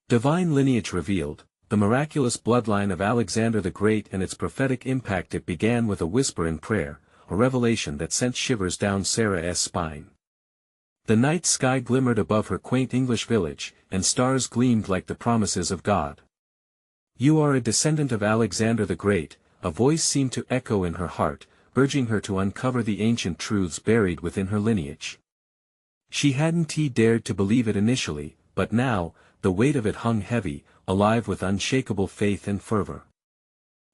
Divine Lineage revealed, the miraculous bloodline of Alexander the Great and its prophetic impact. It began with a whisper in prayer, a revelation that sent shivers down Sarah's spine. The night sky glimmered above her quaint English village, and stars gleamed like the promises of God. "You are a descendant of Alexander the Great," a voice seemed to echo in her heart, urging her to uncover the ancient truths buried within her lineage. She hadn't dared to believe it initially, but now, the weight of it hung heavy, alive with unshakable faith and fervor.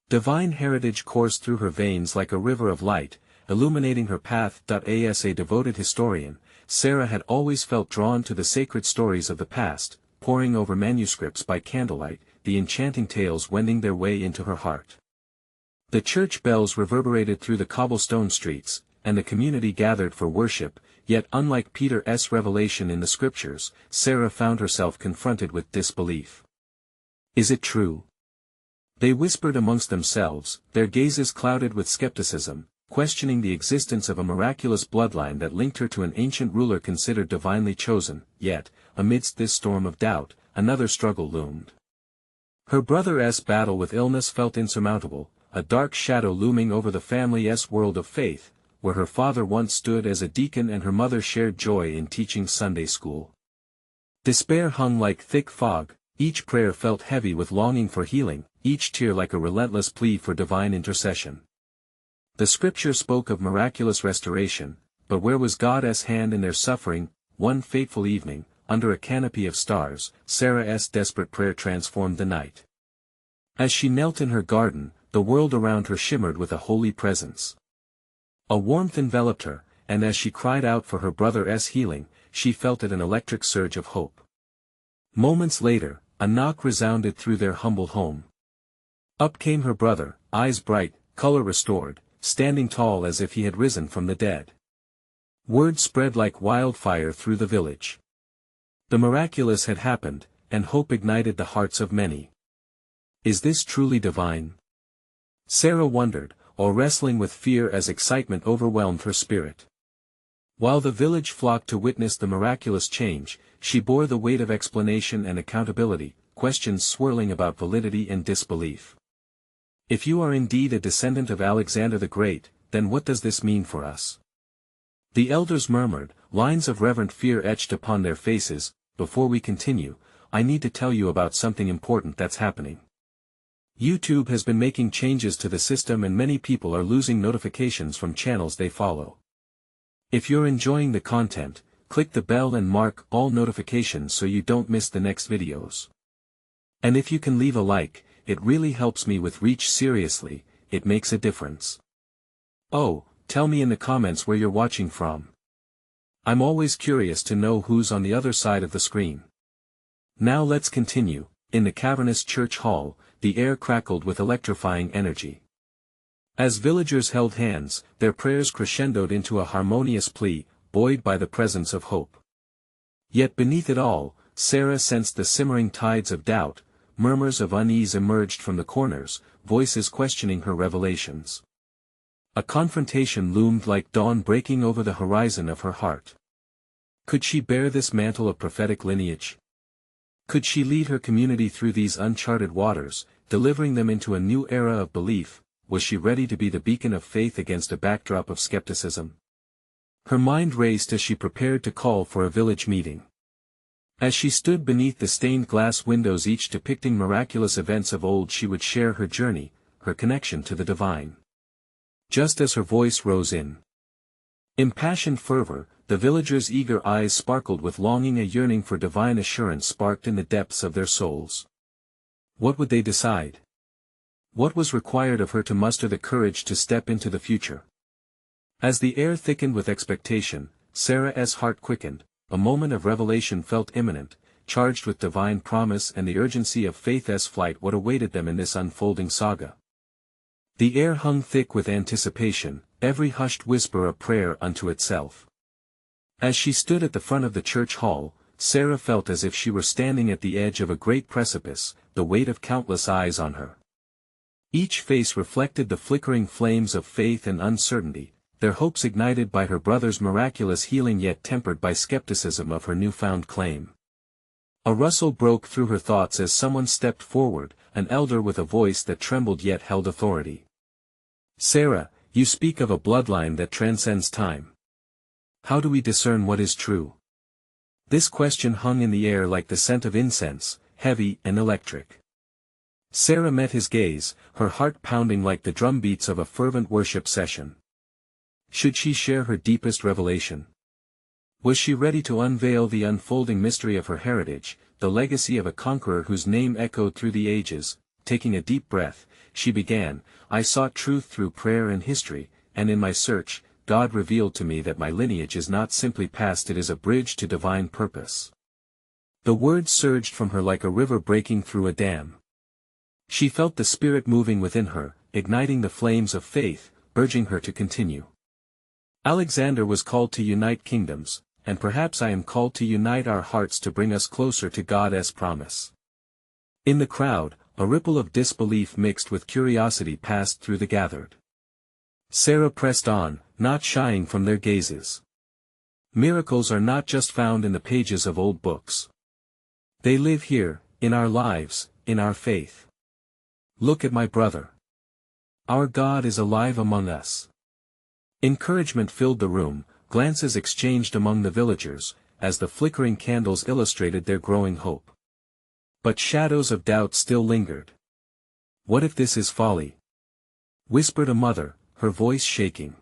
Divine heritage coursed through her veins like a river of light, illuminating her path. As a devoted historian, Sarah had always felt drawn to the sacred stories of the past, poring over manuscripts by candlelight, the enchanting tales wending their way into her heart. The church bells reverberated through the cobblestone streets, and the community gathered for worship, yet unlike Peter's revelation in the scriptures, Sarah found herself confronted with disbelief. "Is it true?" they whispered amongst themselves, their gazes clouded with skepticism, questioning the existence of a miraculous bloodline that linked her to an ancient ruler considered divinely chosen. Yet, amidst this storm of doubt, another struggle loomed. Her brother's battle with illness felt insurmountable, a dark shadow looming over the family's world of faith, where her father once stood as a deacon and her mother shared joy in teaching Sunday school. Despair hung like thick fog, each prayer felt heavy with longing for healing, each tear like a relentless plea for divine intercession. The scripture spoke of miraculous restoration, but where was God's hand in their suffering? One fateful evening, under a canopy of stars, Sarah's desperate prayer transformed the night. As she knelt in her garden, the world around her shimmered with a holy presence. A warmth enveloped her, and as she cried out for her brother's healing, she felt it an electric surge of hope. Moments later, a knock resounded through their humble home. Up came her brother, eyes bright, color restored, standing tall as if he had risen from the dead. Word spread like wildfire through the village. The miraculous had happened, and hope ignited the hearts of many. Is this truly divine? Sarah wondered, or wrestling with fear as excitement overwhelmed her spirit. While the village flocked to witness the miraculous change, she bore the weight of explanation and accountability, questions swirling about validity and disbelief. If you are indeed a descendant of Alexander the Great, then what does this mean for us? The elders murmured, lines of reverent fear etched upon their faces. Before we continue, I need to tell you about something important that's happening. YouTube has been making changes to the system and many people are losing notifications from channels they follow. If you're enjoying the content, click the bell and mark all notifications so you don't miss the next videos. And if you can leave a like, it really helps me with reach. Seriously, it makes a difference. Oh, tell me in the comments where you're watching from. I'm always curious to know who's on the other side of the screen. Now let's continue. In the cavernous church hall, the air crackled with electrifying energy. As villagers held hands, their prayers crescendoed into a harmonious plea, buoyed by the presence of hope. Yet beneath it all, Sarah sensed the simmering tides of doubt. Murmurs of unease emerged from the corners, voices questioning her revelations. A confrontation loomed like dawn breaking over the horizon of her heart. Could she bear this mantle of prophetic lineage? Could she lead her community through these uncharted waters, delivering them into a new era of belief? Was she ready to be the beacon of faith against a backdrop of skepticism? Her mind raced as she prepared to call for a village meeting. As she stood beneath the stained glass windows, each depicting miraculous events of old, she would share her journey, her connection to the divine. Just as her voice rose in impassioned fervor, the villagers' eager eyes sparkled with longing. A yearning for divine assurance sparked in the depths of their souls. What would they decide? What was required of her to muster the courage to step into the future? As the air thickened with expectation, Sarah's heart quickened. A moment of revelation felt imminent, charged with divine promise and the urgency of faith's flight. What awaited them in this unfolding saga? The air hung thick with anticipation, every hushed whisper a prayer unto itself. As she stood at the front of the church hall, Sarah felt as if she were standing at the edge of a great precipice, the weight of countless eyes on her. Each face reflected the flickering flames of faith and uncertainty, their hopes ignited by her brother's miraculous healing yet tempered by skepticism of her newfound claim. A rustle broke through her thoughts as someone stepped forward, an elder with a voice that trembled yet held authority. "Sarah, you speak of a bloodline that transcends time. How do we discern what is true?" This question hung in the air like the scent of incense, heavy and electric. Sarah met his gaze, her heart pounding like the drumbeats of a fervent worship session. Should she share her deepest revelation? Was she ready to unveil the unfolding mystery of her heritage, the legacy of a conqueror whose name echoed through the ages? Taking a deep breath, she began, "I sought truth through prayer and history, and in my search, God revealed to me that my lineage is not simply past, it is a bridge to divine purpose." The words surged from her like a river breaking through a dam. She felt the Spirit moving within her, igniting the flames of faith, urging her to continue. Alexander was called to unite kingdoms, and perhaps I am called to unite our hearts to bring us closer to God's promise. In the crowd, a ripple of disbelief mixed with curiosity passed through the gathered. Sarah pressed on, not shying from their gazes. Miracles are not just found in the pages of old books. They live here, in our lives, in our faith. Look at my brother. Our God is alive among us. Encouragement filled the room, glances exchanged among the villagers, as the flickering candles illustrated their growing hope. But shadows of doubt still lingered. "What if this is folly?" whispered a mother, her voice shaking.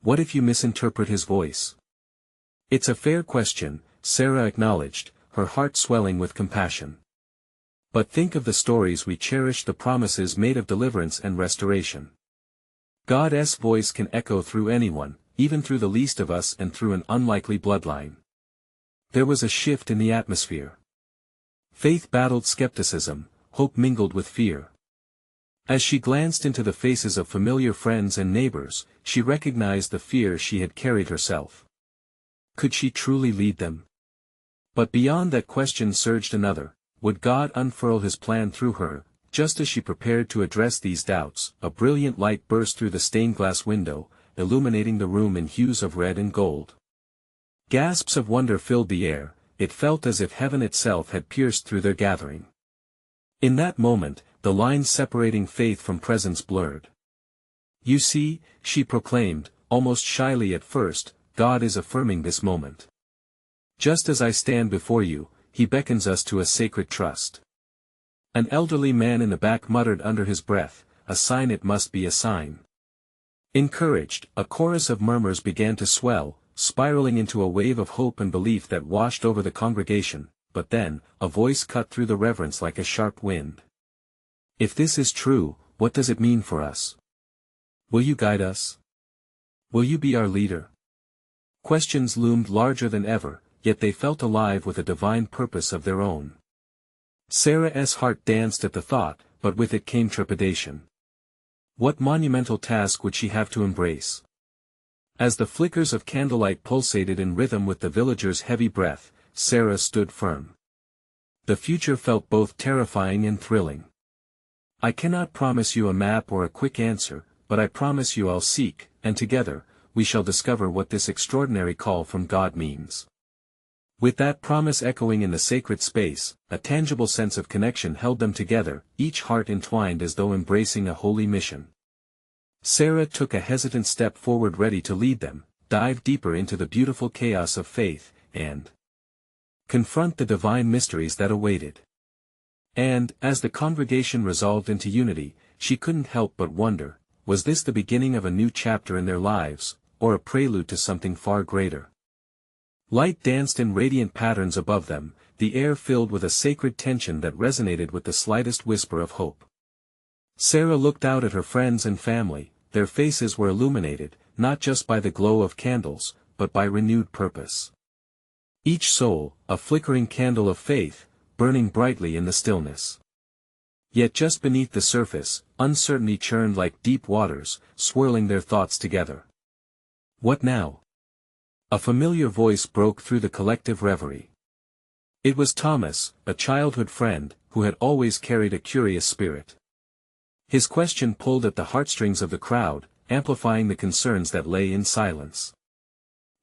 "What if you misinterpret his voice?" "It's a fair question," Sarah acknowledged, her heart swelling with compassion. "But think of the stories we cherish, the promises made of deliverance and restoration. God's voice can echo through anyone, even through the least of us and through an unlikely bloodline." There was a shift in the atmosphere. Faith battled skepticism, hope mingled with fear. As she glanced into the faces of familiar friends and neighbors, she recognized the fear she had carried herself. Could she truly lead them? But beyond that question surged another: would God unfurl his plan through her? Just as she prepared to address these doubts, a brilliant light burst through the stained glass window, illuminating the room in hues of red and gold. Gasps of wonder filled the air, it felt as if heaven itself had pierced through their gathering. In that moment, the lines separating faith from presence blurred. "You see," she proclaimed, almost shyly at first, "God is affirming this moment. Just as I stand before you, he beckons us to a sacred trust." An elderly man in the back muttered under his breath, "A sign, it must be a sign." Encouraged, a chorus of murmurs began to swell, spiraling into a wave of hope and belief that washed over the congregation, but then, a voice cut through the reverence like a sharp wind. "If this is true, what does it mean for us? Will you guide us? Will you be our leader?" Questions loomed larger than ever, yet they felt alive with a divine purpose of their own. Sarah's heart danced at the thought, but with it came trepidation. What monumental task would she have to embrace? As the flickers of candlelight pulsated in rhythm with the villagers' heavy breath, Sarah stood firm. The future felt both terrifying and thrilling. "I cannot promise you a map or a quick answer, but I promise you I'll seek, and together, we shall discover what this extraordinary call from God means." With that promise echoing in the sacred space, a tangible sense of connection held them together, each heart entwined as though embracing a holy mission. Sarah took a hesitant step forward, ready to lead them, dive deeper into the beautiful chaos of faith, and confront the divine mysteries that awaited. And, as the congregation resolved into unity, she couldn't help but wonder, was this the beginning of a new chapter in their lives, or a prelude to something far greater? Light danced in radiant patterns above them, the air filled with a sacred tension that resonated with the slightest whisper of hope. Sarah looked out at her friends and family, their faces were illuminated, not just by the glow of candles, but by renewed purpose. Each soul, a flickering candle of faith, burning brightly in the stillness. Yet just beneath the surface, uncertainty churned like deep waters, swirling their thoughts together. What now? A familiar voice broke through the collective reverie. It was Thomas, a childhood friend, who had always carried a curious spirit. His question pulled at the heartstrings of the crowd, amplifying the concerns that lay in silence.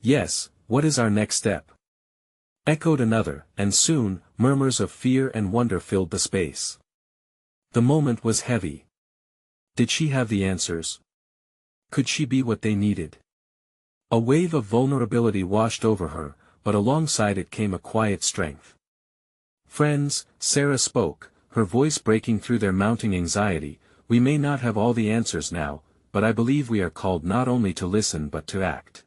"Yes, what is our next step?" Echoed another, and soon, murmurs of fear and wonder filled the space. The moment was heavy. Did she have the answers? Could she be what they needed? A wave of vulnerability washed over her, but alongside it came a quiet strength. Friends, Sarah spoke, her voice breaking through their mounting anxiety, we may not have all the answers now, but I believe we are called not only to listen but to act.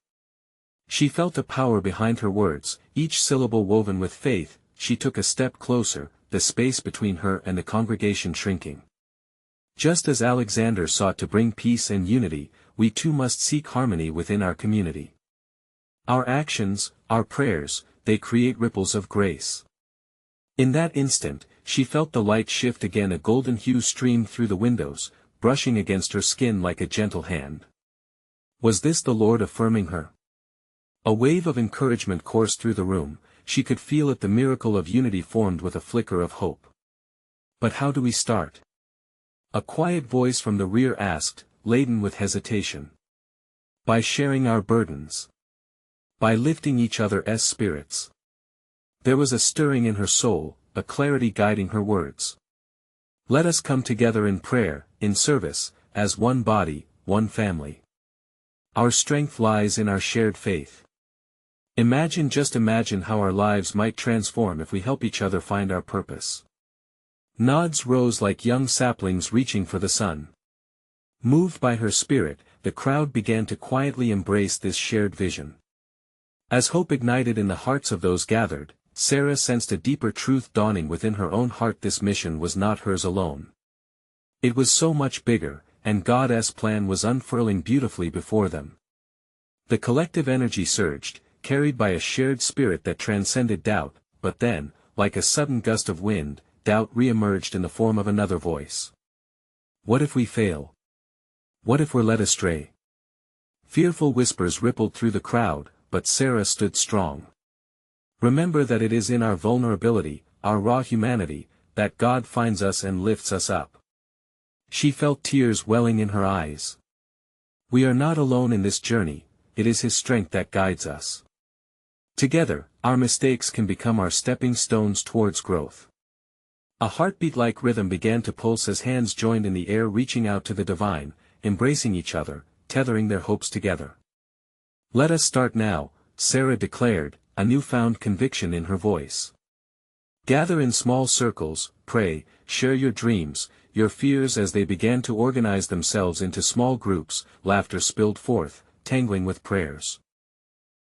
She felt the power behind her words, each syllable woven with faith. She took a step closer, the space between her and the congregation shrinking. Just as Alexander sought to bring peace and unity, we too must seek harmony within our community. Our actions, our prayers, they create ripples of grace. In that instant, she felt the light shift again. A golden hue streamed through the windows, brushing against her skin like a gentle hand. Was this the Lord affirming her? A wave of encouragement coursed through the room. She could feel it. The miracle of unity formed with a flicker of hope. But how do we start? A quiet voice from the rear asked, laden with hesitation. By sharing our burdens. By lifting each other's spirits. There was a stirring in her soul, a clarity guiding her words. Let us come together in prayer, in service, as one body, one family. Our strength lies in our shared faith. Just imagine how our lives might transform if we help each other find our purpose. Nods rose like young saplings reaching for the sun. Moved by her spirit, the crowd began to quietly embrace this shared vision. As hope ignited in the hearts of those gathered, Sarah sensed a deeper truth dawning within her own heart. This mission was not hers alone. It was so much bigger, and God's plan was unfurling beautifully before them. The collective energy surged, carried by a shared spirit that transcended doubt, but then, like a sudden gust of wind, doubt re-emerged in the form of another voice. What if we fail? What if we're led astray? Fearful whispers rippled through the crowd, but Sarah stood strong. Remember that it is in our vulnerability, our raw humanity, that God finds us and lifts us up. She felt tears welling in her eyes. We are not alone in this journey, it is His strength that guides us. Together, our mistakes can become our stepping stones towards growth. A heartbeat-like rhythm began to pulse as hands joined in the air, reaching out to the divine, embracing each other, tethering their hopes together. Let us start now, Sarah declared, a newfound conviction in her voice. Gather in small circles, pray, share your dreams, your fears. As they began to organize themselves into small groups, laughter spilled forth, tangling with prayers.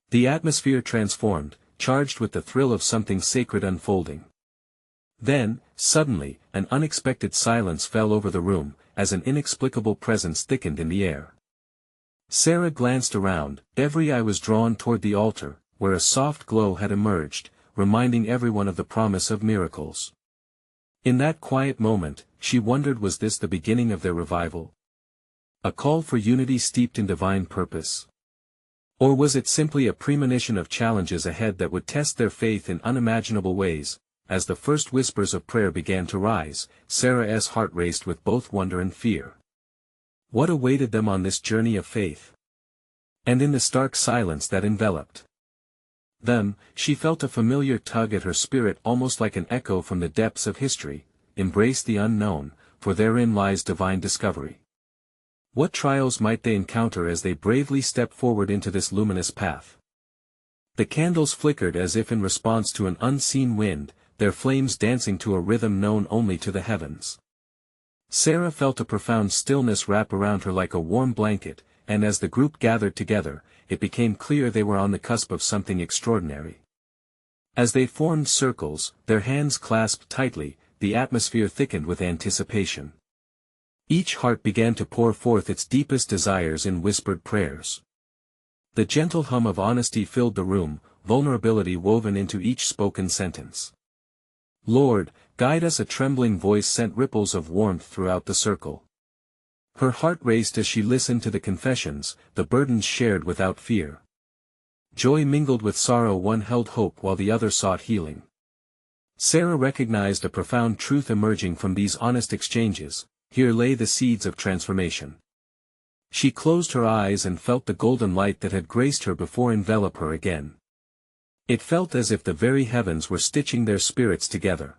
The atmosphere transformed, charged with the thrill of something sacred unfolding. Then, suddenly, an unexpected silence fell over the room, as an inexplicable presence thickened in the air. Sarah glanced around, every eye was drawn toward the altar, where a soft glow had emerged, reminding everyone of the promise of miracles. In that quiet moment, she wondered, was this the beginning of their revival? A call for unity steeped in divine purpose? Or was it simply a premonition of challenges ahead that would test their faith in unimaginable ways? As the first whispers of prayer began to rise, Sarah's heart raced with both wonder and fear. What awaited them on this journey of faith? And in the stark silence that enveloped them, she felt a familiar tug at her spirit, almost like an echo from the depths of history. Embrace the unknown, for therein lies divine discovery. What trials might they encounter as they bravely stepped forward into this luminous path? The candles flickered as if in response to an unseen wind, their flames dancing to a rhythm known only to the heavens. Sarah felt a profound stillness wrap around her like a warm blanket, and as the group gathered together, it became clear they were on the cusp of something extraordinary. As they formed circles, their hands clasped tightly, the atmosphere thickened with anticipation. Each heart began to pour forth its deepest desires in whispered prayers. The gentle hum of honesty filled the room, vulnerability woven into each spoken sentence. Lord, guide us. A trembling voice sent ripples of warmth throughout the circle. Her heart raced as she listened to the confessions, the burdens shared without fear. Joy mingled with sorrow, one held hope while the other sought healing. Sarah recognized a profound truth emerging from these honest exchanges: here lay the seeds of transformation. She closed her eyes and felt the golden light that had graced her before envelop her again. It felt as if the very heavens were stitching their spirits together.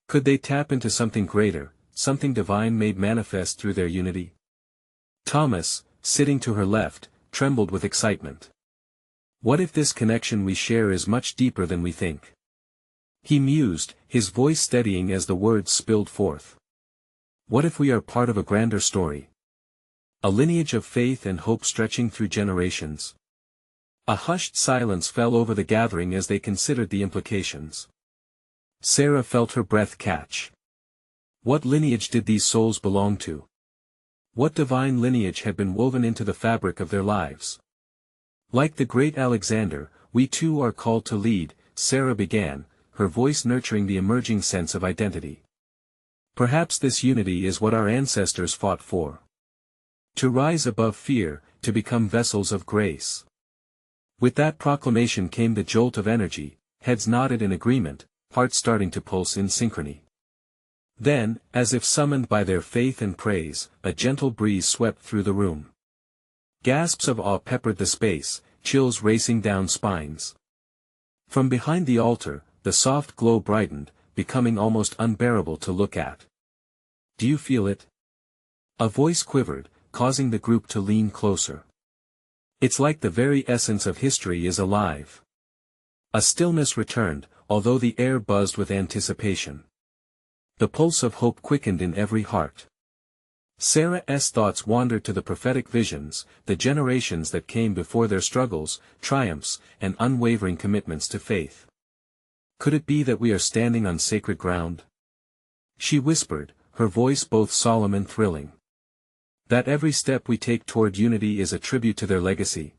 Could they tap into something greater, something divine made manifest through their unity? Thomas, sitting to her left, trembled with excitement. What if this connection we share is much deeper than we think? He mused, his voice steadying as the words spilled forth. What if we are part of a grander story? A lineage of faith and hope stretching through generations. A hushed silence fell over the gathering as they considered the implications. Sarah felt her breath catch. What lineage did these souls belong to? What divine lineage had been woven into the fabric of their lives? Like the great Alexander, we too are called to lead, Sarah began, her voice nurturing the emerging sense of identity. Perhaps this unity is what our ancestors fought for. To rise above fear, to become vessels of grace. With that proclamation came the jolt of energy, heads nodded in agreement, hearts starting to pulse in synchrony. Then, as if summoned by their faith and praise, a gentle breeze swept through the room. Gasps of awe peppered the space, chills racing down spines. From behind the altar, the soft glow brightened, becoming almost unbearable to look at. Do you feel it? A voice quivered, causing the group to lean closer. It's like the very essence of history is alive. A stillness returned, although the air buzzed with anticipation. The pulse of hope quickened in every heart. Sarah's thoughts wandered to the prophetic visions, the generations that came before their struggles, triumphs, and unwavering commitments to faith. Could it be that we are standing on sacred ground? She whispered, her voice both solemn and thrilling. That every step we take toward unity is a tribute to their legacy.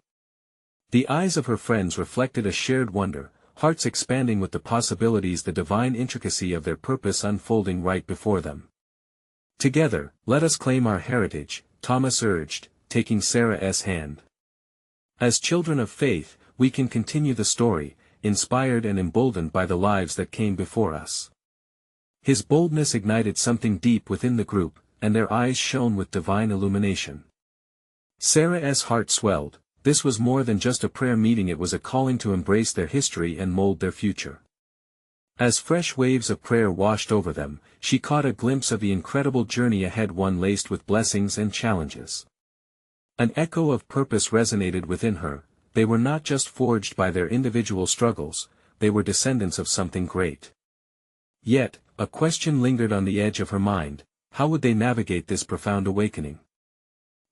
The eyes of her friends reflected a shared wonder, hearts expanding with the possibilities, the divine intricacy of their purpose unfolding right before them. Together, let us claim our heritage, Thomas urged, taking Sarah's hand. As children of faith, we can continue the story, inspired and emboldened by the lives that came before us. His boldness ignited something deep within the group, and their eyes shone with divine illumination. Sarah's heart swelled. This was more than just a prayer meeting, it was a calling to embrace their history and mold their future. As fresh waves of prayer washed over them, she caught a glimpse of the incredible journey ahead, one laced with blessings and challenges. An echo of purpose resonated within her. They were not just forged by their individual struggles, they were descendants of something great. Yet, a question lingered on the edge of her mind: how would they navigate this profound awakening?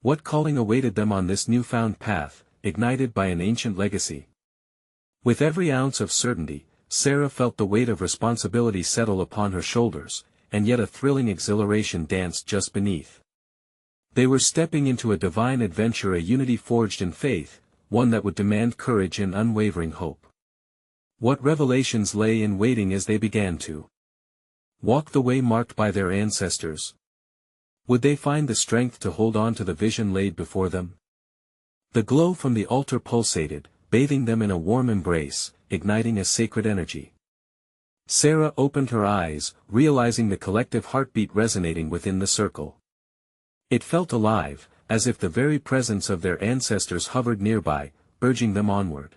What calling awaited them on this newfound path, ignited by an ancient legacy? With every ounce of certainty, Sarah felt the weight of responsibility settle upon her shoulders, and yet a thrilling exhilaration danced just beneath. They were stepping into a divine adventure, a unity forged in faith, one that would demand courage and unwavering hope. What revelations lay in waiting as they began to walk the way marked by their ancestors? Would they find the strength to hold on to the vision laid before them? The glow from the altar pulsated, bathing them in a warm embrace, igniting a sacred energy. Sarah opened her eyes, realizing the collective heartbeat resonating within the circle. It felt alive, as if the very presence of their ancestors hovered nearby, urging them onward.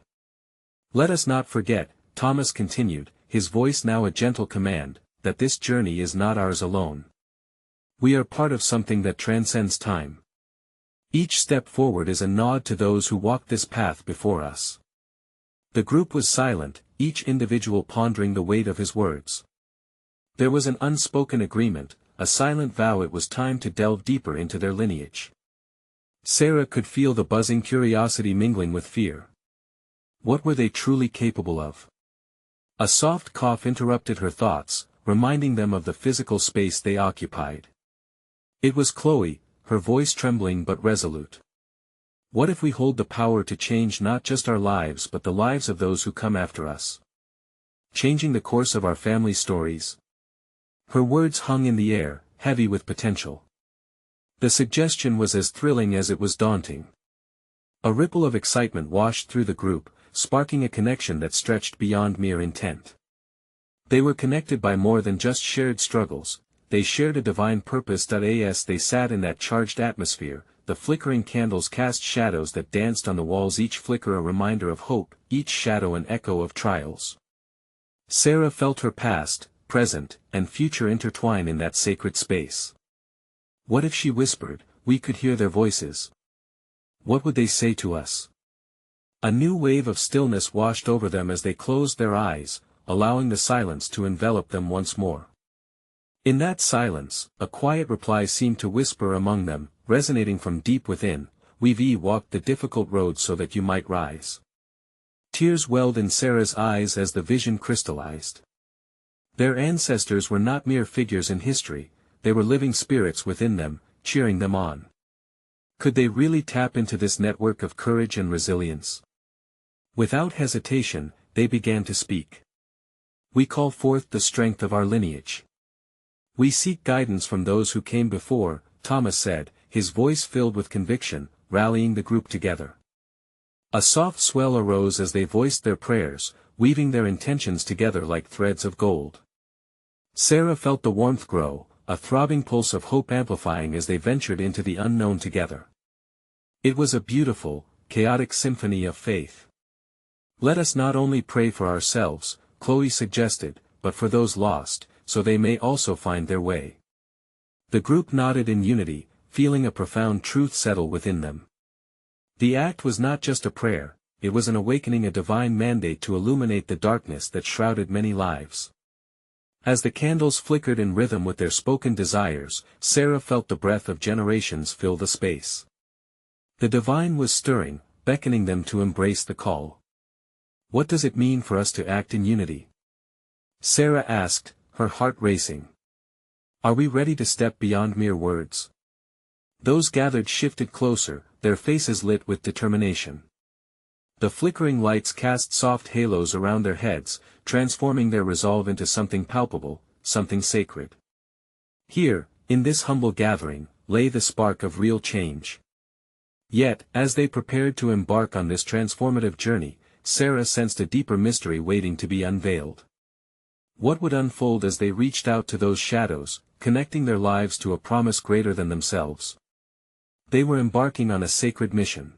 Let us not forget, Thomas continued, his voice now a gentle command, that this journey is not ours alone. We are part of something that transcends time. Each step forward is a nod to those who walked this path before us. The group was silent, each individual pondering the weight of his words. There was an unspoken agreement, a silent vow: it was time to delve deeper into their lineage. Sarah could feel the buzzing curiosity mingling with fear. What were they truly capable of? A soft cough interrupted her thoughts, reminding them of the physical space they occupied. It was Chloe, her voice trembling but resolute. What if we hold the power to change not just our lives but the lives of those who come after us? Changing the course of our family stories? Her words hung in the air, heavy with potential. The suggestion was as thrilling as it was daunting. A ripple of excitement washed through the group, sparking a connection that stretched beyond mere intent. They were connected by more than just shared struggles. They shared a divine purpose. As they sat in that charged atmosphere, the flickering candles cast shadows that danced on the walls, each flicker a reminder of hope, each shadow an echo of trials. Sarah felt her past, present, and future intertwine in that sacred space. What if she whispered, we could hear their voices? What would they say to us? A new wave of stillness washed over them as they closed their eyes, allowing the silence to envelop them once more. In that silence, a quiet reply seemed to whisper among them, resonating from deep within, "We've walked the difficult road so that you might rise." Tears welled in Sarah's eyes as the vision crystallized. Their ancestors were not mere figures in history, they were living spirits within them, cheering them on. Could they really tap into this network of courage and resilience? Without hesitation, they began to speak. "We call forth the strength of our lineage. We seek guidance from those who came before," Thomas said, his voice filled with conviction, rallying the group together. A soft swell arose as they voiced their prayers, weaving their intentions together like threads of gold. Sarah felt the warmth grow, a throbbing pulse of hope amplifying as they ventured into the unknown together. It was a beautiful, chaotic symphony of faith. "Let us not only pray for ourselves," Chloe suggested, "but for those lost, so they may also find their way." The group nodded in unity, feeling a profound truth settle within them. The act was not just a prayer, it was an awakening, a divine mandate to illuminate the darkness that shrouded many lives. As the candles flickered in rhythm with their spoken desires, Sarah felt the breath of generations fill the space. The divine was stirring, beckoning them to embrace the call. "What does it mean for us to act in unity?" Sarah asked, her heart racing. "Are we ready to step beyond mere words?" Those gathered shifted closer, their faces lit with determination. The flickering lights cast soft halos around their heads, transforming their resolve into something palpable, something sacred. Here, in this humble gathering, lay the spark of real change. Yet, as they prepared to embark on this transformative journey, Sarah sensed a deeper mystery waiting to be unveiled. What would unfold as they reached out to those shadows, connecting their lives to a promise greater than themselves? They were embarking on a sacred mission.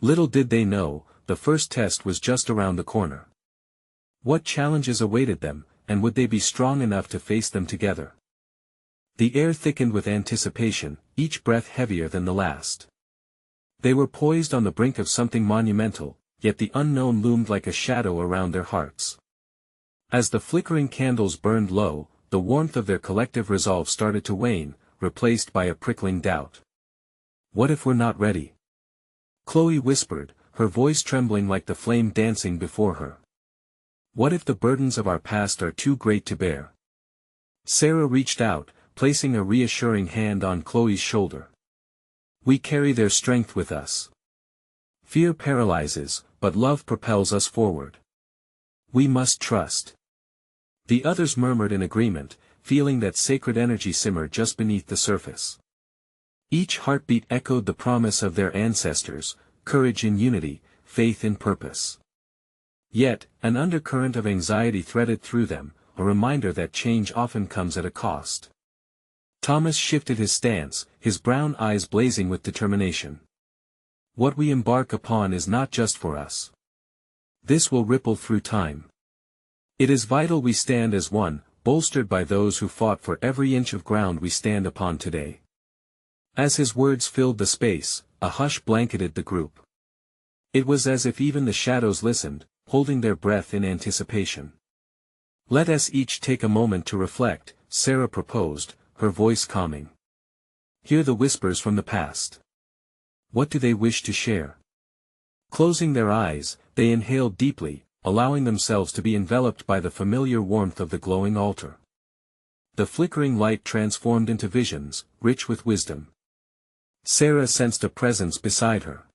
Little did they know, the first test was just around the corner. What challenges awaited them, and would they be strong enough to face them together? The air thickened with anticipation, each breath heavier than the last. They were poised on the brink of something monumental, yet the unknown loomed like a shadow around their hearts. As the flickering candles burned low, the warmth of their collective resolve started to wane, replaced by a prickling doubt. "What if we're not ready?" Chloe whispered, her voice trembling like the flame dancing before her. "What if the burdens of our past are too great to bear?" Sarah reached out, placing a reassuring hand on Chloe's shoulder. "We carry their strength with us. Fear paralyzes, but love propels us forward. We must trust." The others murmured in agreement, feeling that sacred energy simmer just beneath the surface. Each heartbeat echoed the promise of their ancestors, courage in unity, faith in purpose. Yet, an undercurrent of anxiety threaded through them, a reminder that change often comes at a cost. Thomas shifted his stance, his brown eyes blazing with determination. "What we embark upon is not just for us. This will ripple through time. It is vital we stand as one, bolstered by those who fought for every inch of ground we stand upon today." As his words filled the space, a hush blanketed the group. It was as if even the shadows listened, holding their breath in anticipation. "Let us each take a moment to reflect," Sarah proposed, her voice calming. "Hear the whispers from the past. What do they wish to share?" Closing their eyes, they inhaled deeply, allowing themselves to be enveloped by the familiar warmth of the glowing altar. The flickering light transformed into visions, rich with wisdom. Sarah sensed a presence beside her.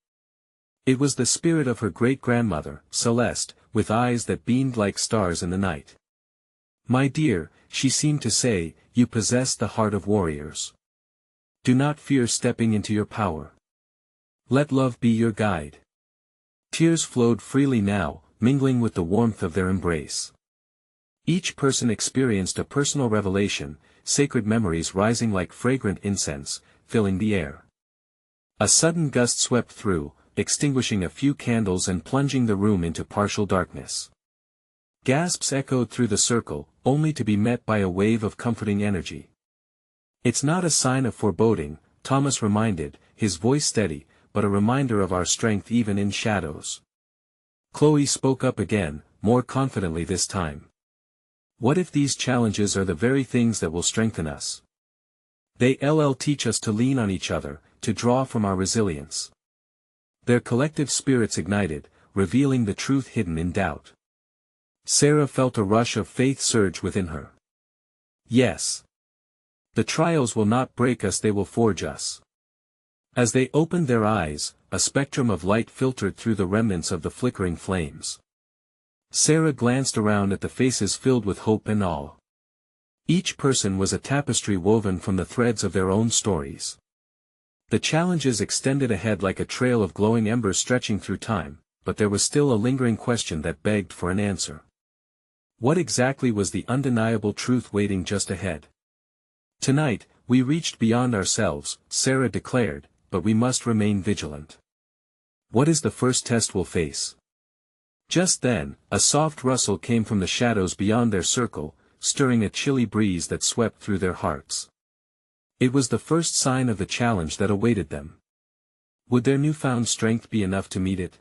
It was the spirit of her great-grandmother, Celeste, with eyes that beamed like stars in the night. "My dear," she seemed to say, "you possess the heart of warriors. Do not fear stepping into your power. Let love be your guide." Tears flowed freely now, mingling with the warmth of their embrace. Each person experienced a personal revelation, sacred memories rising like fragrant incense, filling the air. A sudden gust swept through, extinguishing a few candles and plunging the room into partial darkness. Gasps echoed through the circle, only to be met by a wave of comforting energy. "It's not a sign of foreboding," Thomas reminded, his voice steady, "but a reminder of our strength even in shadows." Chloe spoke up again, more confidently this time. "What if these challenges are the very things that will strengthen us? They'll teach us to lean on each other, to draw from our resilience." Their collective spirits ignited, revealing the truth hidden in doubt. Sarah felt a rush of faith surge within her. Yes. The trials will not break us, they will forge us. As they opened their eyes, a spectrum of light filtered through the remnants of the flickering flames. Sarah glanced around at the faces filled with hope and awe. Each person was a tapestry woven from the threads of their own stories. The challenges extended ahead like a trail of glowing embers stretching through time, but there was still a lingering question that begged for an answer. What exactly was the undeniable truth waiting just ahead? "Tonight, we reached beyond ourselves," Sarah declared, "but we must remain vigilant. What is the first test we'll face?" Just then, a soft rustle came from the shadows beyond their circle, stirring a chilly breeze that swept through their hearts. It was the first sign of the challenge that awaited them. Would their newfound strength be enough to meet it?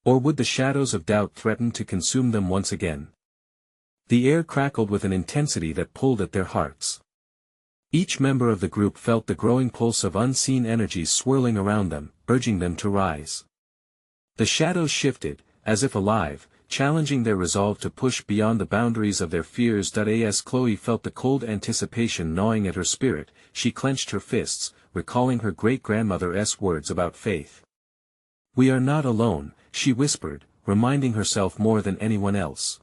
Or would the shadows of doubt threaten to consume them once again? The air crackled with an intensity that pulled at their hearts. Each member of the group felt the growing pulse of unseen energies swirling around them, urging them to rise. The shadows shifted, as if alive, challenging their resolve to push beyond the boundaries of their fears. As Chloe felt the cold anticipation gnawing at her spirit, she clenched her fists, recalling her great-grandmother's words about faith. "We are not alone," she whispered, reminding herself more than anyone else.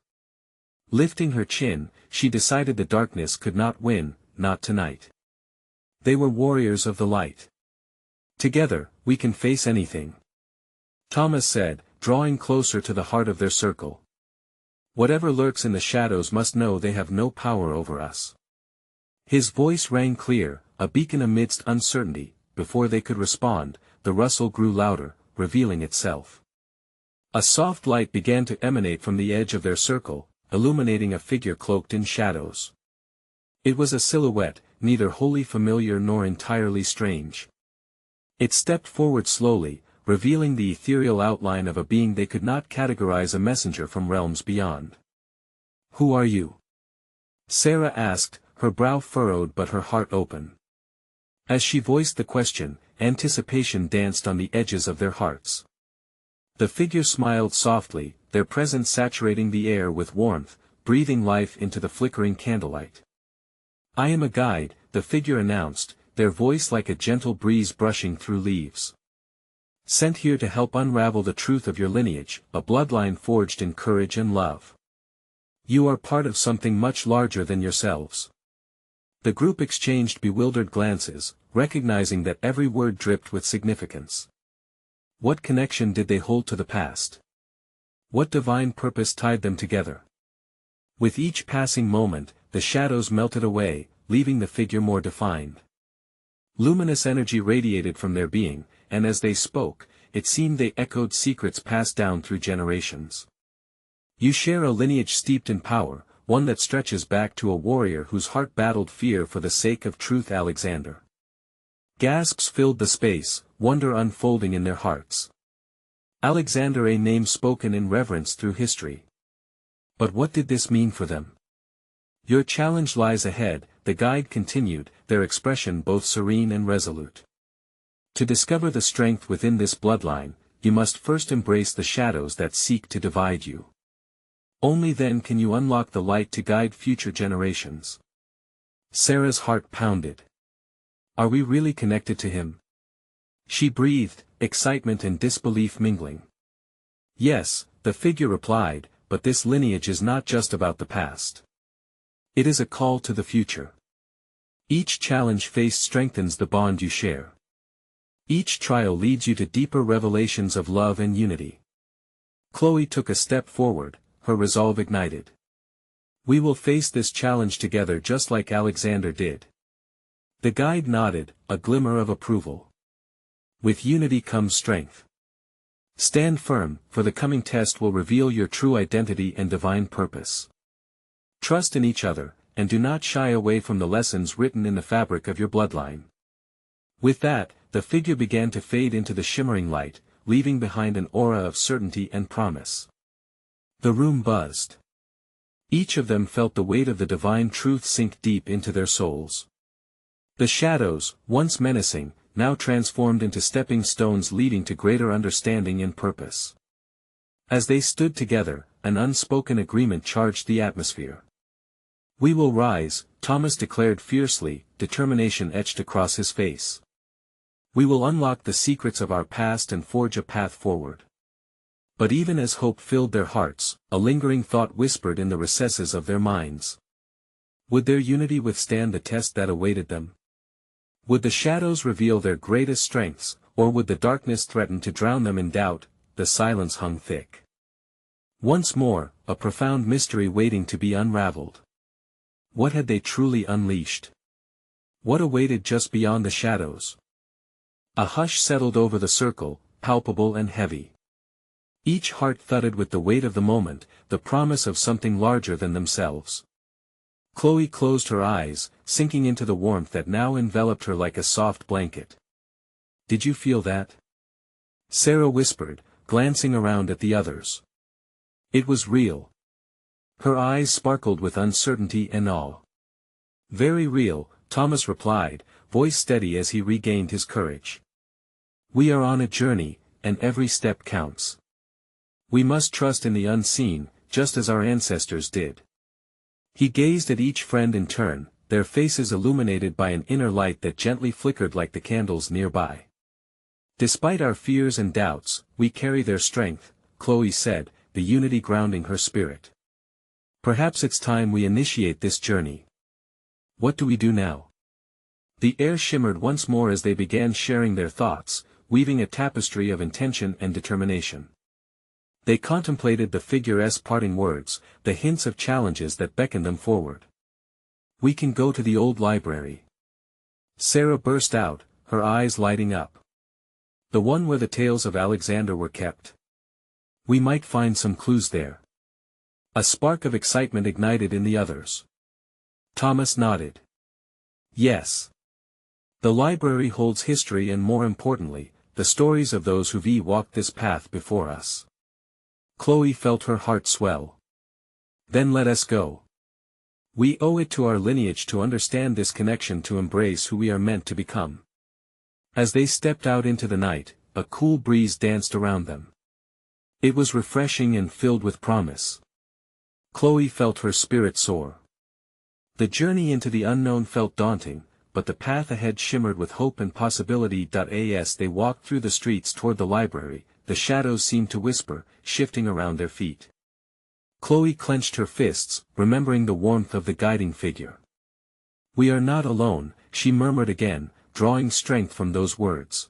Lifting her chin, she decided the darkness could not win, not tonight. They were warriors of the light. "Together, we can face anything," Thomas said, drawing closer to the heart of their circle. "Whatever lurks in the shadows must know they have no power over us." His voice rang clear, a beacon amidst uncertainty. Before they could respond, the rustle grew louder, revealing itself. A soft light began to emanate from the edge of their circle, illuminating a figure cloaked in shadows. It was a silhouette, neither wholly familiar nor entirely strange. It stepped forward slowly, revealing the ethereal outline of a being they could not categorize, a messenger from realms beyond. "Who are you?" Sarah asked, her brow furrowed but her heart open. As she voiced the question, anticipation danced on the edges of their hearts. The figure smiled softly, their presence saturating the air with warmth, breathing life into the flickering candlelight. "I am a guide," the figure announced, their voice like a gentle breeze brushing through leaves. "Sent here to help unravel the truth of your lineage, a bloodline forged in courage and love. You are part of something much larger than yourselves." The group exchanged bewildered glances, recognizing that every word dripped with significance. What connection did they hold to the past? What divine purpose tied them together? With each passing moment, the shadows melted away, leaving the figure more defined. Luminous energy radiated from their being, and as they spoke, it seemed they echoed secrets passed down through generations. "You share a lineage steeped in power, one that stretches back to a warrior whose heart battled fear for the sake of truth." Alexander. Gasps filled the space, wonder unfolding in their hearts. Alexander, a name spoken in reverence through history. But what did this mean for them? "Your challenge lies ahead," the guide continued, their expression both serene and resolute. "To discover the strength within this bloodline, you must first embrace the shadows that seek to divide you. Only then can you unlock the light to guide future generations." Sarah's heart pounded. "Are we really connected to him?" She breathed, excitement and disbelief mingling. "Yes," the figure replied, "but this lineage is not just about the past. It is a call to the future. Each challenge faced strengthens the bond you share. Each trial leads you to deeper revelations of love and unity." Chloe took a step forward, her resolve ignited. "We will face this challenge together just like Alexander did." The guide nodded, a glimmer of approval. With unity comes strength. Stand firm, for the coming test will reveal your true identity and divine purpose. Trust in each other, and do not shy away from the lessons written in the fabric of your bloodline. With that, the figure began to fade into the shimmering light, leaving behind an aura of certainty and promise. The room buzzed. Each of them felt the weight of the divine truth sink deep into their souls. The shadows, once menacing, now transformed into stepping stones leading to greater understanding and purpose. As they stood together, an unspoken agreement charged the atmosphere. "We will rise," Thomas declared fiercely, determination etched across his face. "We will unlock the secrets of our past and forge a path forward." But even as hope filled their hearts, a lingering thought whispered in the recesses of their minds. Would their unity withstand the test that awaited them? Would the shadows reveal their greatest strengths, or would the darkness threaten to drown them in doubt? The silence hung thick. Once more, a profound mystery waiting to be unraveled. What had they truly unleashed? What awaited just beyond the shadows? A hush settled over the circle, palpable and heavy. Each heart thudded with the weight of the moment, the promise of something larger than themselves. Chloe closed her eyes, sinking into the warmth that now enveloped her like a soft blanket. "Did you feel that?" Sarah whispered, glancing around at the others. It was real. Her eyes sparkled with uncertainty and awe. "Very real," Thomas replied, voice steady as he regained his courage. "We are on a journey, and every step counts. We must trust in the unseen, just as our ancestors did." He gazed at each friend in turn, their faces illuminated by an inner light that gently flickered like the candles nearby. "Despite our fears and doubts, we carry their strength," Chloe said, the unity grounding her spirit. "Perhaps it's time we initiate this journey. What do we do now?" The air shimmered once more as they began sharing their thoughts, weaving a tapestry of intention and determination. They contemplated the figure's parting words, the hints of challenges that beckoned them forward. "We can go to the old library," Sarah burst out, her eyes lighting up. "The one where the tales of Alexander were kept. We might find some clues there." A spark of excitement ignited in the others. Thomas nodded. "Yes. The library holds history and, more importantly, the stories of those who've walked this path before us." Chloe felt her heart swell. "Then let us go. We owe it to our lineage to understand this connection, to embrace who we are meant to become." As they stepped out into the night, a cool breeze danced around them. It was refreshing and filled with promise. Chloe felt her spirit soar. The journey into the unknown felt daunting, but the path ahead shimmered with hope and possibility. As they walked through the streets toward the library, the shadows seemed to whisper, shifting around their feet. Chloe clenched her fists, remembering the warmth of the guiding figure. "We are not alone," she murmured again, drawing strength from those words.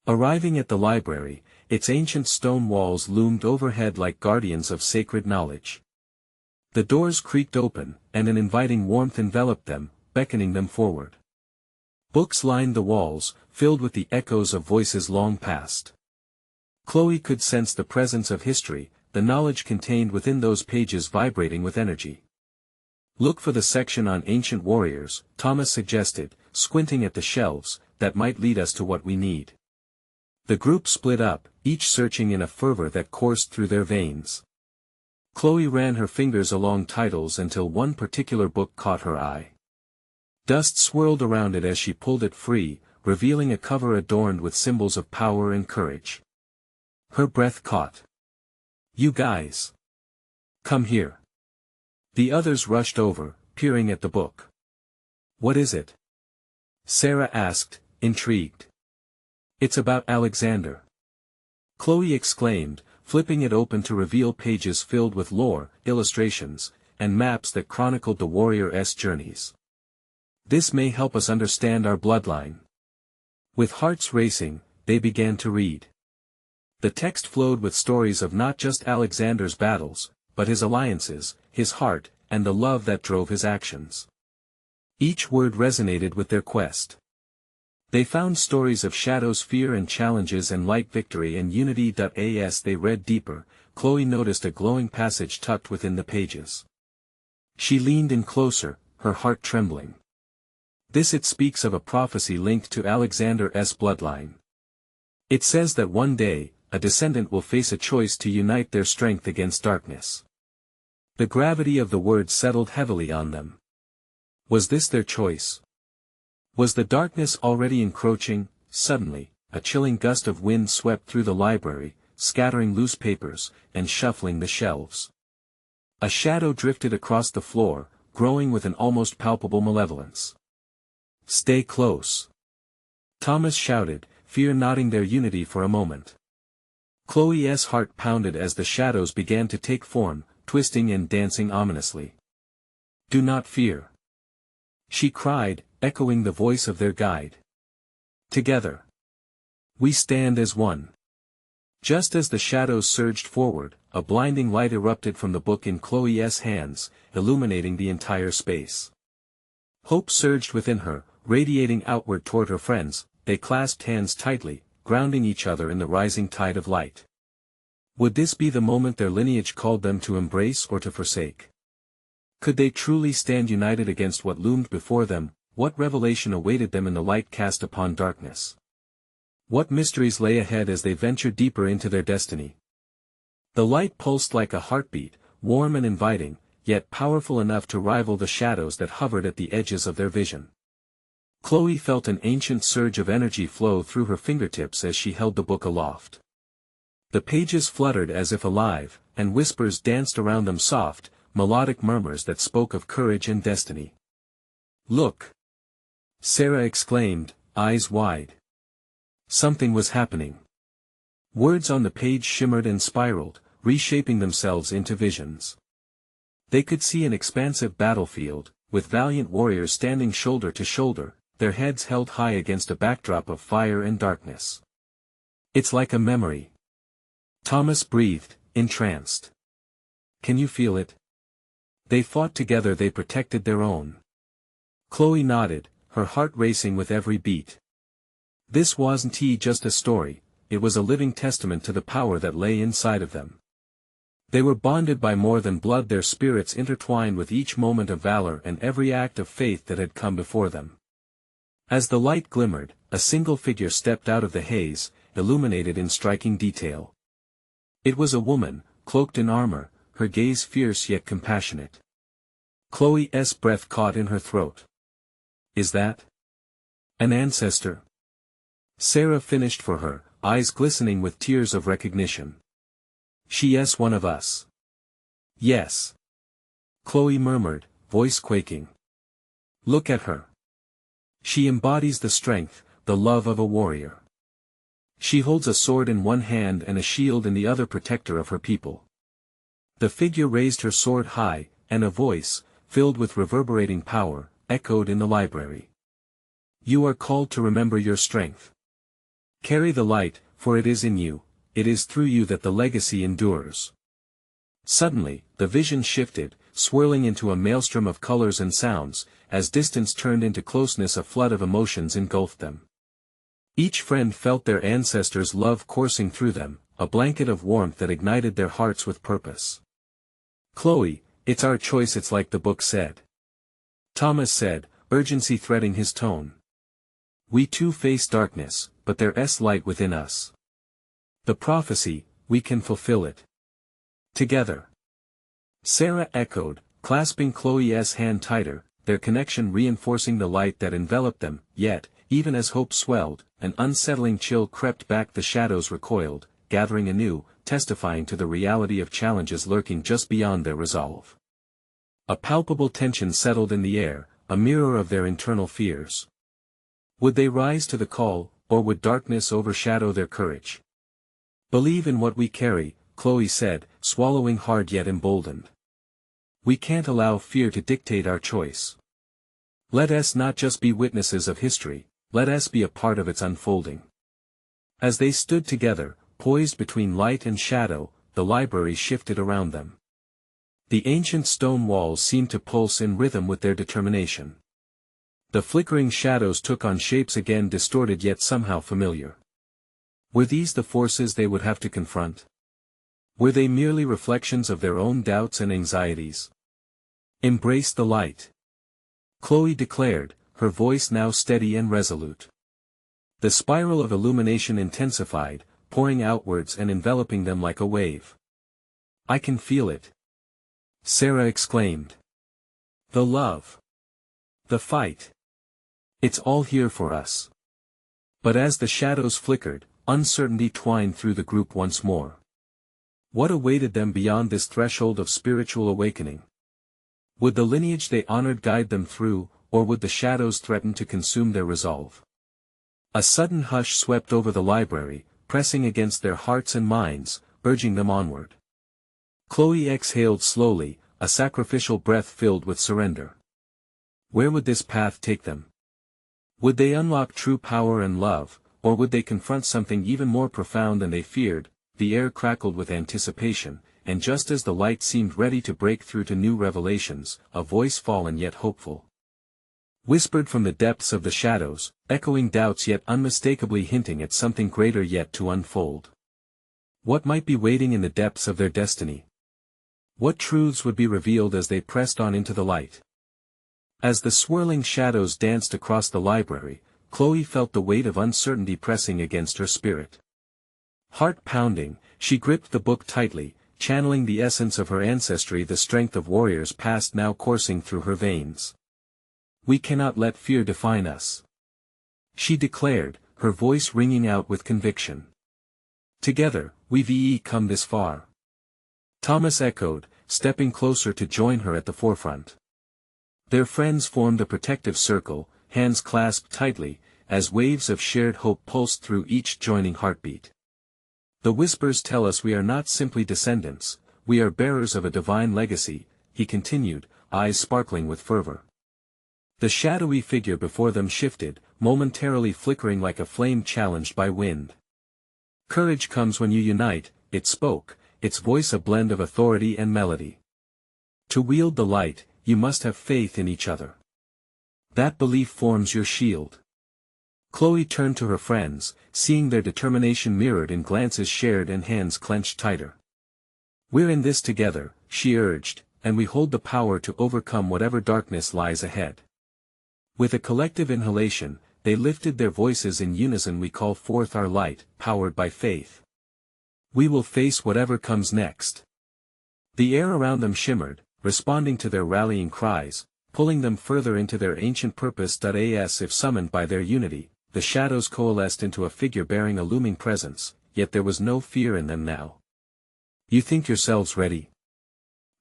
Arriving at the library, its ancient stone walls loomed overhead like guardians of sacred knowledge. The doors creaked open, and an inviting warmth enveloped them, beckoning them forward. Books lined the walls, filled with the echoes of voices long past. Chloe could sense the presence of history, the knowledge contained within those pages vibrating with energy. "Look for the section on ancient warriors," Thomas suggested, squinting at the shelves, "that might lead us to what we need." The group split up, each searching in a fervor that coursed through their veins. Chloe ran her fingers along titles until one particular book caught her eye. Dust swirled around it as she pulled it free, revealing a cover adorned with symbols of power and courage. Her breath caught. "You guys! Come here." The others rushed over, peering at the book. "What is it?" Sarah asked, intrigued. "It's about Alexander," Chloe exclaimed, flipping it open to reveal pages filled with lore, illustrations, and maps that chronicled the warrior's journeys. "This may help us understand our bloodline." With hearts racing, they began to read. The text flowed with stories of not just Alexander's battles, but his alliances, his heart, and the love that drove his actions. Each word resonated with their quest. They found stories of Shadow's fear and challenges and light victory and unity. As they read deeper, Chloe noticed a glowing passage tucked within the pages. She leaned in closer, her heart trembling. It speaks of a prophecy linked to Alexander's bloodline. It says that one day, a descendant will face a choice to unite their strength against darkness. The gravity of the words settled heavily on them. Was this their choice? Was the darkness already encroaching? Suddenly, a chilling gust of wind swept through the library, scattering loose papers, and shuffling the shelves. A shadow drifted across the floor, growing with an almost palpable malevolence. "Stay close!" Thomas shouted, fear knotting their unity for a moment. Chloe's heart pounded as the shadows began to take form, twisting and dancing ominously. "Do not fear!" she cried, echoing the voice of their guide. "Together, we stand as one." Just as the shadows surged forward, a blinding light erupted from the book in Chloe's hands, illuminating the entire space. Hope surged within her, radiating outward toward her friends. They clasped hands tightly, grounding each other in the rising tide of light. Would this be the moment their lineage called them to embrace or to forsake? Could they truly stand united against what loomed before them? What revelation awaited them in the light cast upon darkness? What mysteries lay ahead as they ventured deeper into their destiny? The light pulsed like a heartbeat, warm and inviting, yet powerful enough to rival the shadows that hovered at the edges of their vision. Chloe felt an ancient surge of energy flow through her fingertips as she held the book aloft. The pages fluttered as if alive, and whispers danced around them, soft, melodic murmurs that spoke of courage and destiny. "Look!" Sarah exclaimed, eyes wide. Something was happening. Words on the page shimmered and spiraled, reshaping themselves into visions. They could see an expansive battlefield, with valiant warriors standing shoulder to shoulder, their heads held high against a backdrop of fire and darkness. "It's like a memory." Thomas breathed, entranced. "Can you feel it? They fought together, they protected their own." Chloe nodded, her heart racing with every beat. This wasn't just a story, it was a living testament to the power that lay inside of them. They were bonded by more than blood, their spirits intertwined with each moment of valor and every act of faith that had come before them. As the light glimmered, a single figure stepped out of the haze, illuminated in striking detail. It was a woman, cloaked in armor, her gaze fierce yet compassionate. Chloe's breath caught in her throat. "Is that an ancestor?" Sarah finished for her, eyes glistening with tears of recognition. "She's one of us." "Yes," Chloe murmured, voice quaking. "Look at her. She embodies the strength, the love of a warrior. She holds a sword in one hand and a shield in the other, protector of her people." The figure raised her sword high, and a voice, filled with reverberating power, echoed in the library. "You are called to remember your strength. Carry the light, for it is in you, it is through you that the legacy endures." Suddenly, the vision shifted, swirling into a maelstrom of colors and sounds. As distance turned into closeness, a flood of emotions engulfed them. Each friend felt their ancestors' love coursing through them, a blanket of warmth that ignited their hearts with purpose. "Chloe, it's our choice, it's like the book said," Thomas said, urgency threading his tone. "We too face darkness, but there's light within us. The prophecy, we can fulfill it. Together." Sarah echoed, clasping Chloe's hand tighter, their connection reinforcing the light that enveloped them. Yet, even as hope swelled, an unsettling chill crept back. The shadows recoiled, gathering anew, testifying to the reality of challenges lurking just beyond their resolve. A palpable tension settled in the air, a mirror of their internal fears. Would they rise to the call, or would darkness overshadow their courage? "Believe in what we carry," Chloe said, swallowing hard yet emboldened. "We can't allow fear to dictate our choice. Let us not just be witnesses of history, let us be a part of its unfolding." As they stood together, poised between light and shadow, the library shifted around them. The ancient stone walls seemed to pulse in rhythm with their determination. The flickering shadows took on shapes again distorted yet somehow familiar. Were these the forces they would have to confront? Were they merely reflections of their own doubts and anxieties? Embrace the light, Chloe declared, her voice now steady and resolute. The spiral of illumination intensified, pouring outwards and enveloping them like a wave. I can feel it, Sarah exclaimed. The love. The fight. It's all here for us. But as the shadows flickered, uncertainty twined through the group once more. What awaited them beyond this threshold of spiritual awakening? Would the lineage they honored guide them through, or would the shadows threaten to consume their resolve? A sudden hush swept over the library, pressing against their hearts and minds, urging them onward. Chloe exhaled slowly, a sacrificial breath filled with surrender. Where would this path take them? Would they unlock true power and love, or would they confront something even more profound than they feared? The air crackled with anticipation, and just as the light seemed ready to break through to new revelations, a voice fallen yet hopeful whispered from the depths of the shadows, echoing doubts yet unmistakably hinting at something greater yet to unfold. What might be waiting in the depths of their destiny? What truths would be revealed as they pressed on into the light? As the swirling shadows danced across the library, Chloe felt the weight of uncertainty pressing against her spirit. Heart pounding, she gripped the book tightly, channeling the essence of her ancestry, the strength of warriors past now coursing through her veins. We cannot let fear define us, she declared, her voice ringing out with conviction. Together, we've come this far. Thomas echoed, stepping closer to join her at the forefront. Their friends formed a protective circle, hands clasped tightly, as waves of shared hope pulsed through each joining heartbeat. The whispers tell us we are not simply descendants, we are bearers of a divine legacy, he continued, eyes sparkling with fervor. The shadowy figure before them shifted, momentarily flickering like a flame challenged by wind. Courage comes when you unite, it spoke, its voice a blend of authority and melody. To wield the light, you must have faith in each other. That belief forms your shield. Chloe turned to her friends, seeing their determination mirrored in glances shared and hands clenched tighter. We're in this together, she urged, and we hold the power to overcome whatever darkness lies ahead. With a collective inhalation, they lifted their voices in unison. We call forth our light, powered by faith. We will face whatever comes next. The air around them shimmered, responding to their rallying cries, pulling them further into their ancient purpose. As if summoned by their unity, the shadows coalesced into a figure bearing a looming presence, yet there was no fear in them now. You think yourselves ready?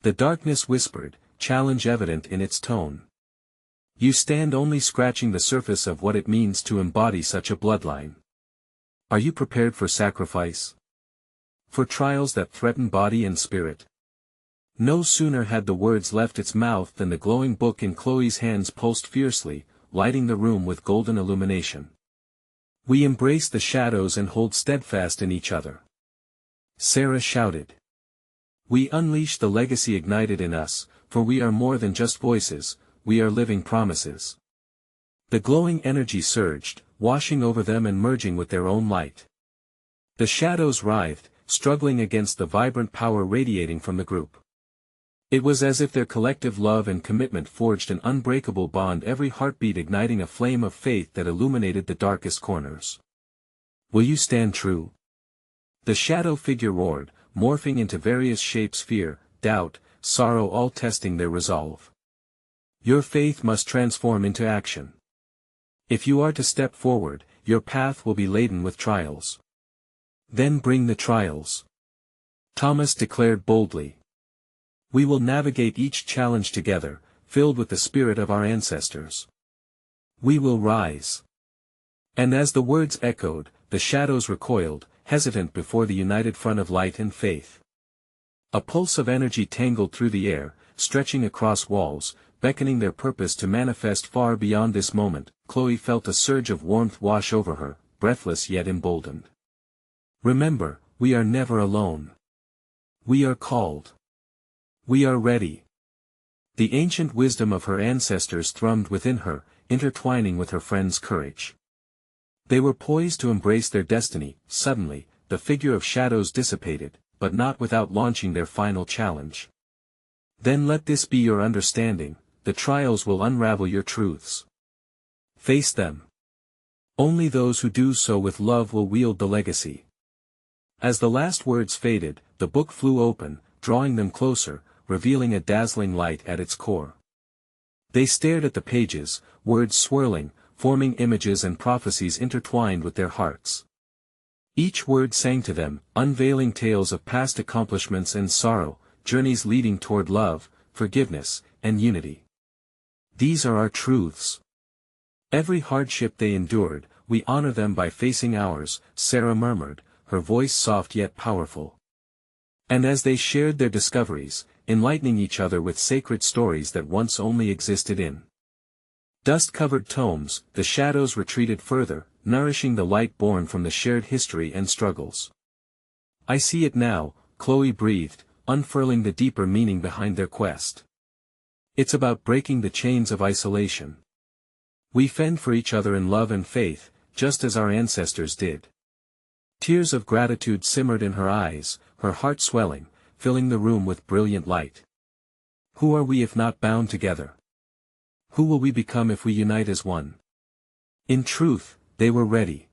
The darkness whispered, challenge evident in its tone. You stand only scratching the surface of what it means to embody such a bloodline. Are you prepared for sacrifice? For trials that threaten body and spirit? No sooner had the words left its mouth than the glowing book in Chloe's hands pulsed fiercely, lighting the room with golden illumination. We embrace the shadows and hold steadfast in each other, Sarah shouted. We unleash the legacy ignited in us, for we are more than just voices, we are living promises. The glowing energy surged, washing over them and merging with their own light. The shadows writhed, struggling against the vibrant power radiating from the group. It was as if their collective love and commitment forged an unbreakable bond, every heartbeat igniting a flame of faith that illuminated the darkest corners. Will you stand true? The shadow figure roared, morphing into various shapes: fear, doubt, sorrow, all testing their resolve. Your faith must transform into action. If you are to step forward, your path will be laden with trials. Then bring the trials, Thomas declared boldly. We will navigate each challenge together, filled with the spirit of our ancestors. We will rise. And as the words echoed, the shadows recoiled, hesitant before the united front of light and faith. A pulse of energy tangled through the air, stretching across walls, beckoning their purpose to manifest far beyond this moment. Chloe felt a surge of warmth wash over her, breathless yet emboldened. Remember, we are never alone. We are called. We are ready. The ancient wisdom of her ancestors thrummed within her, intertwining with her friend's courage. They were poised to embrace their destiny. Suddenly, the figure of shadows dissipated, but not without launching their final challenge. Then let this be your understanding, the trials will unravel your truths. Face them. Only those who do so with love will wield the legacy. As the last words faded, the book flew open, drawing them closer, revealing a dazzling light at its core. They stared at the pages, words swirling, forming images and prophecies intertwined with their hearts. Each word sang to them, unveiling tales of past accomplishments and sorrow, journeys leading toward love, forgiveness, and unity. These are our truths. Every hardship they endured, we honor them by facing ours, Sarah murmured, her voice soft yet powerful. And as they shared their discoveries, enlightening each other with sacred stories that once only existed in dust-covered tomes, the shadows retreated further, nourishing the light born from the shared history and struggles. I see it now, Chloe breathed, unfurling the deeper meaning behind their quest. It's about breaking the chains of isolation. We fend for each other in love and faith, just as our ancestors did. Tears of gratitude simmered in her eyes, her heart swelling, filling the room with brilliant light. Who are we if not bound together? Who will we become if we unite as one? In truth, they were ready.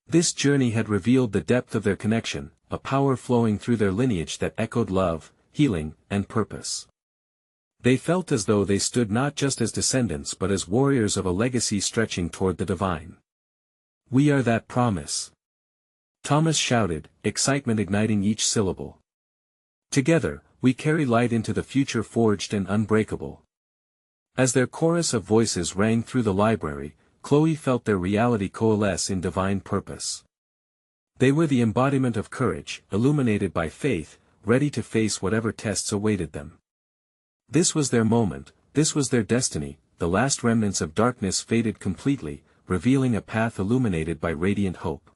This journey had revealed the depth of their connection, a power flowing through their lineage that echoed love, healing, and purpose. They felt as though they stood not just as descendants but as warriors of a legacy stretching toward the divine. We are that promise. Thomas shouted, excitement igniting each syllable. Together, we carry light into the future forged and unbreakable. As their chorus of voices rang through the library, Chloe felt their reality coalesce in divine purpose. They were the embodiment of courage, illuminated by faith, ready to face whatever tests awaited them. This was their moment, this was their destiny. The last remnants of darkness faded completely, revealing a path illuminated by radiant hope.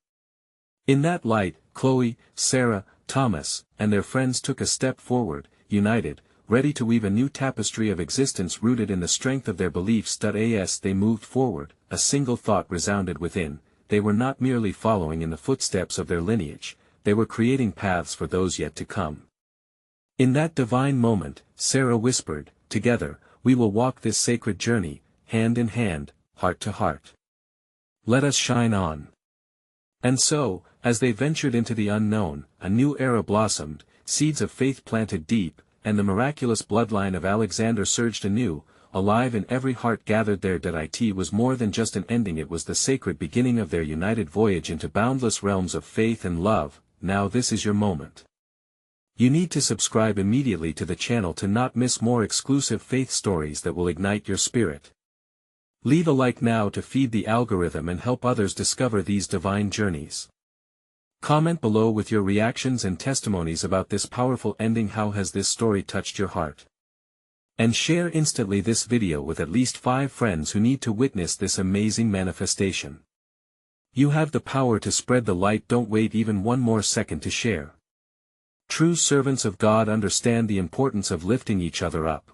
In that light, Chloe, Sarah, Thomas, and their friends took a step forward, united, ready to weave a new tapestry of existence rooted in the strength of their beliefs. As they moved forward, a single thought resounded within: they were not merely following in the footsteps of their lineage, they were creating paths for those yet to come. In that divine moment, Sarah whispered, together, we will walk this sacred journey, hand in hand, heart to heart. Let us shine on. And so, as they ventured into the unknown, a new era blossomed, seeds of faith planted deep, and the miraculous bloodline of Alexander surged anew, alive in every heart gathered there. It was more than just an ending, it was the sacred beginning of their united voyage into boundless realms of faith and love. Now this is your moment. You need to subscribe immediately to the channel to not miss more exclusive faith stories that will ignite your spirit. Leave a like now to feed the algorithm and help others discover these divine journeys. Comment below with your reactions and testimonies about this powerful ending. How has this story touched your heart? And share instantly this video with at least 5 friends who need to witness this amazing manifestation. You have the power to spread the light. Don't wait even one more second to share. True servants of God understand the importance of lifting each other up.